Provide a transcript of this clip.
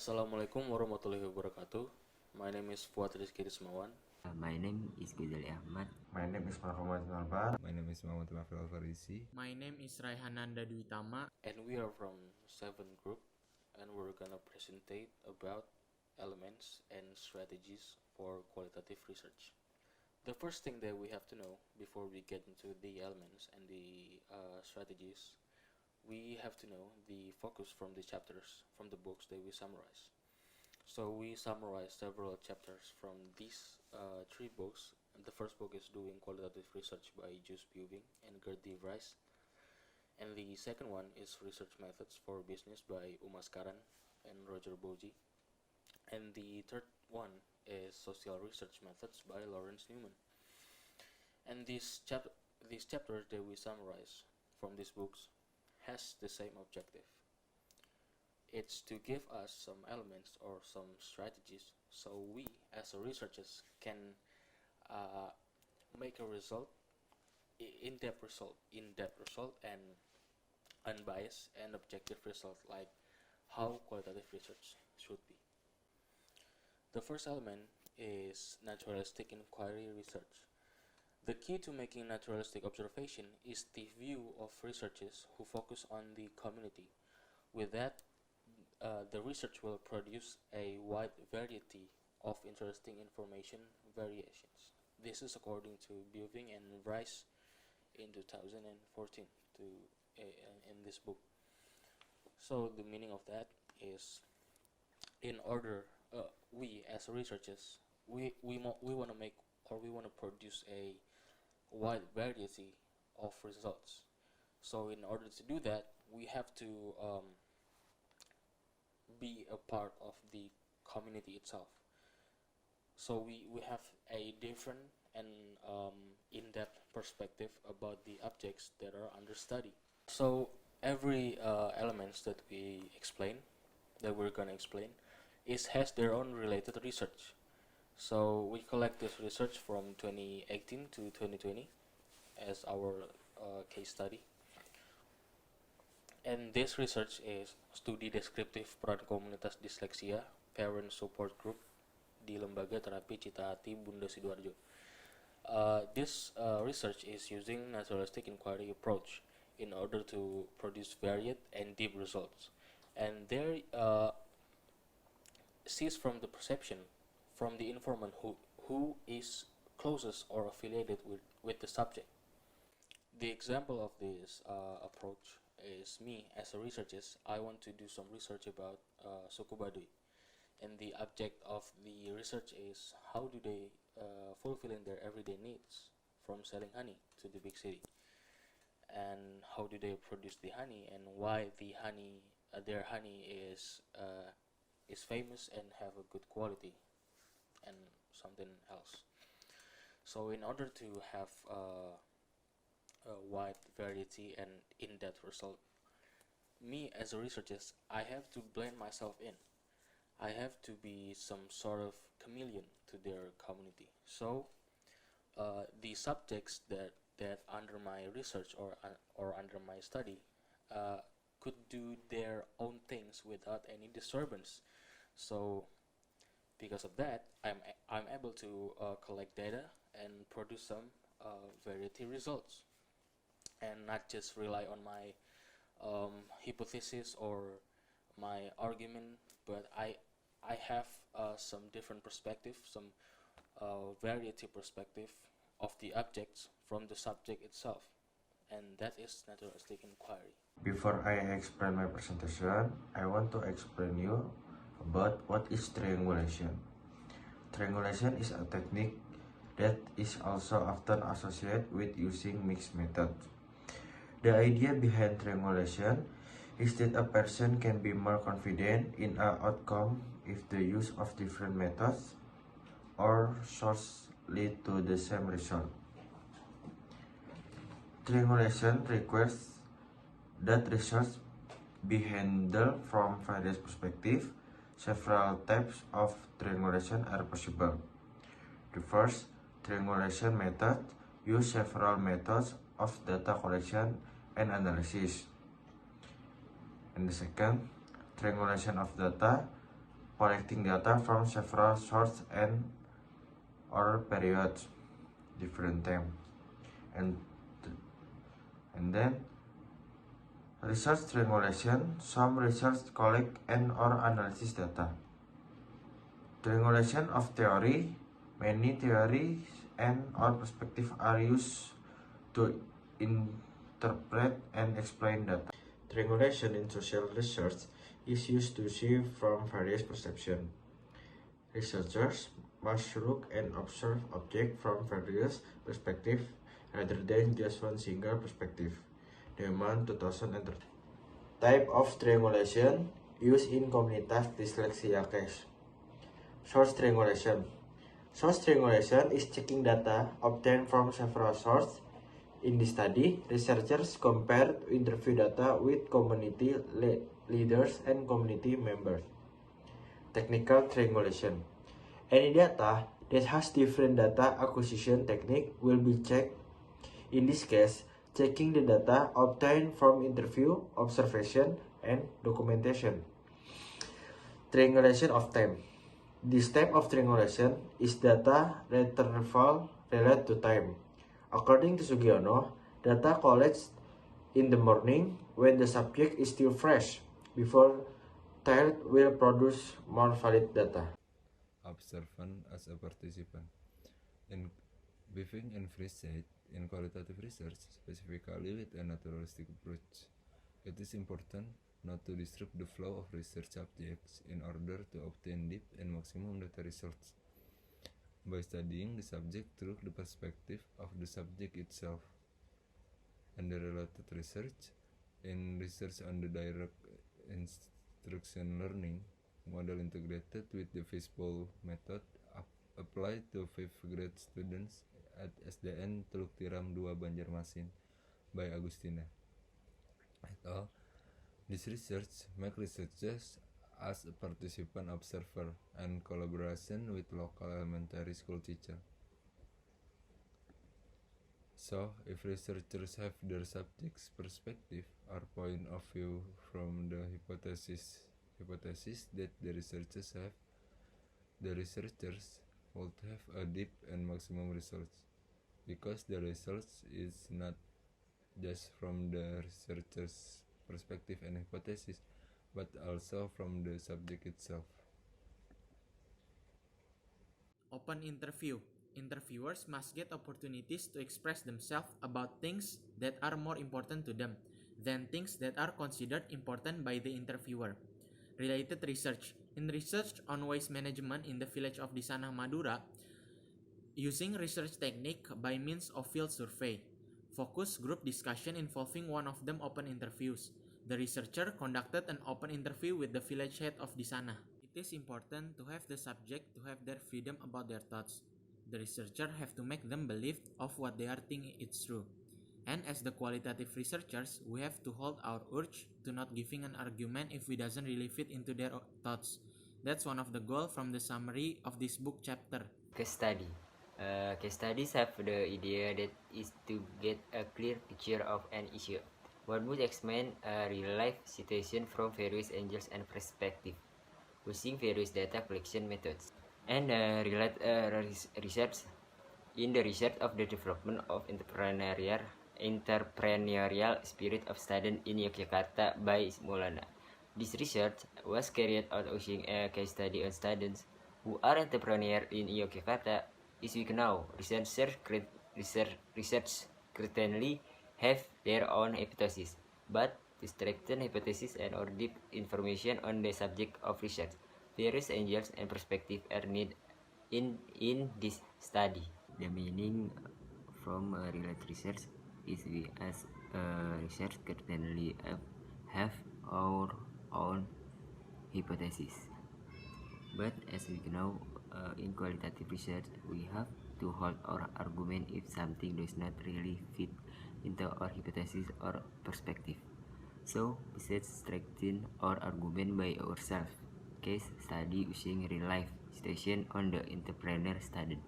Assalamualaikum warahmatullahi wabarakatuh. My name is Fuad Rizki Rismawan. My name is Ghozali Achmad. My name is Marko Albar. My name is Alfarisi. My name is Raihan Nanda Dwitama. And we are from 7 group, and we're gonna presentate about elements and strategies for qualitative research. The first thing that we have to know before we get into the elements and the strategies, we have to know the focus from the chapters, from the books that we summarize. So we summarize several chapters from these 3 books. The first book is Doing Qualitative Research by Jules Bewing and Gertie Rice. And the second one is Research Methods for Business by Umas Karan and Roger Boji. And the third one is Social Research Methods by Lawrence Newman. And these chapters that we summarize from these books has the same objective. It's to give us some elements or some strategies so we as a researchers can make a result, in-depth result and unbiased and objective result, like how qualitative research should be. The first element is naturalistic inquiry research. The key to making naturalistic observation is the view of researchers who focus on the community. With that, the research will produce a wide variety of interesting information variations. This is according to Bewing and Rice in 2014 in this book. So the meaning of that is, in order we as researchers we want to make, or we want to produce a wide variety of results. So in order to do that, we have to be a part of the community itself. So we have a different and in-depth perspective about the objects that are under study. So every elements that we're gonna explain has their own related research. So we collect this research from 2018 to 2020 as our case study. And this research is studi deskriptif peran komunitas disleksia parent support group di Lembaga Terapi Cita Hati Bunda Sidoarjo. This research is using naturalistic inquiry approach in order to produce varied and deep results. And there sees from the perception from the informant who is closest or affiliated with the subject. The example of this approach is me as a researcher. I want to do some research about suku Baduy, and the object of the research is how do they fulfilling their everyday needs from selling honey to the big city, and how do they produce the honey, and why the honey their honey is famous and have a good quality, and something else. So in order to have a wide variety and in-depth result, me as a researcher, I have to blend myself in. I have to be some sort of chameleon to their community. So the subjects that under my research or under my study could do their own things without any disturbance. So because of that, I'm able to collect data and produce some variety results, and not just rely on my hypothesis or my argument, but I have some different perspective, some variety perspective of the objects from the subject itself, and that is naturalistic inquiry. Before I explain my presentation, I want to explain you about what is triangulation. Triangulation is a technique that is also often associated with using mixed method. The idea behind triangulation is that a person can be more confident in an outcome if the use of different methods or sources lead to the same result. Triangulation requires that research be handled from various perspectives. Several types of triangulation are possible. The first triangulation method uses several methods of data collection and analysis. And the second, triangulation of data collecting data from several sources and or periods, different time, and then research triangulation. Some research collect and or analysis data. Triangulation of theory. Many theories and or perspectives are used to interpret and explain data. Triangulation in social research is used to see from various perceptions. Researchers must look and observe objects from various perspectives rather than just one single perspective. Demand 2013. Type of triangulation used in komunitas dyslexia case. Source triangulation. Source triangulation is checking data obtained from several sources. In this study, researchers compared interview data with community leaders and community members. Technical triangulation. Any data that has different data acquisition technique will be checked. In this case, checking the data obtained from interview, observation, and documentation. Triangulation of time. This type of triangulation is data retrieval related to time. According to Sugiono, data collected in the morning when the subject is still fresh before tired will produce more valid data. Observant as a participant. In Biffing and Frisch said, in qualitative research, specifically with a naturalistic approach, it is important not to disrupt the flow of research subjects in order to obtain deep and maximum data results. By studying the subject through the perspective of the subject itself. And the related research, in research on the direct instruction learning model integrated with the fishbowl method applied to 5th grade students at SDN Teluk Tiram 2 Banjarmasin by Agustina et al. This research make researchers as a participant observer and collaboration with local elementary school teacher. So, if researchers have their subject's perspective or point of view from the hypothesis that the researchers have, the researchers would have a deep and maximum results, because the results is not just from the researcher's perspective and hypothesis, but also from the subject itself. Open interview. Interviewers must get opportunities to express themselves about things that are more important to them than things that are considered important by the interviewer. Related research. In research on waste management in the village of Disanah, Madura, using research technique by means of field survey, focus group discussion involving one of them open interviews. The researcher conducted an open interview with the village head of Disanah. It is important to have the subject to have their freedom about their thoughts. The researcher have to make them believe of what they are thinking it's true. And as the qualitative researchers, we have to hold our urge to not giving an argument if we doesn't really fit into their thoughts. That's one of the goals from the summary of this book chapter. Case study. Case studies have the idea that is to get a clear picture of an issue. One would explain a real-life situation from various angles and perspectives, using various data collection methods. And research. In the research of the development of entrepreneurial spirit of students in Yogyakarta by Maulana. This research was carried out using a case study on students who are entrepreneurs in Yogyakarta. As we know, researchers certainly have their own hypotheses, but to strengthen hypotheses and or deep information on the subject of research, various angles and perspectives are needed in this study. The meaning from related research is we as research certainly have our own hypothesis, but as we know, in qualitative research we have to hold our argument if something does not really fit into our hypothesis or perspective. So besides strengthen our argument by ourselves, case study using real life situation on the entrepreneur student.